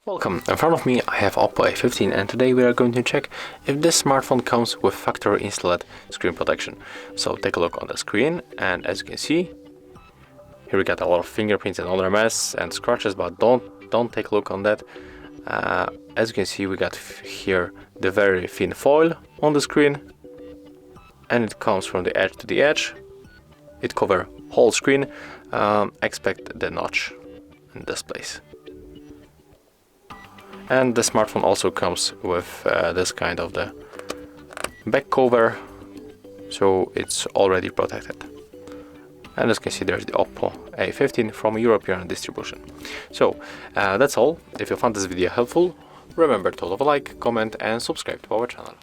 Welcome, in front of me I have OPPO A15 and today we are going to check if this smartphone comes with factory installed screen protection. So take a look on the screen, and as you can see, here we got a lot of fingerprints and other mess and scratches, but don't take a look on that. As you can see, we got here the very thin foil on the screen, and it comes from the edge to the edge. It covers whole screen, except the notch in this place. And the smartphone also comes with this kind of the back cover, so it's already protected. And as you can see, there's the OPPO A15 from European distribution. So that's all. If you found this video helpful, remember to leave a like, comment and subscribe to our channel.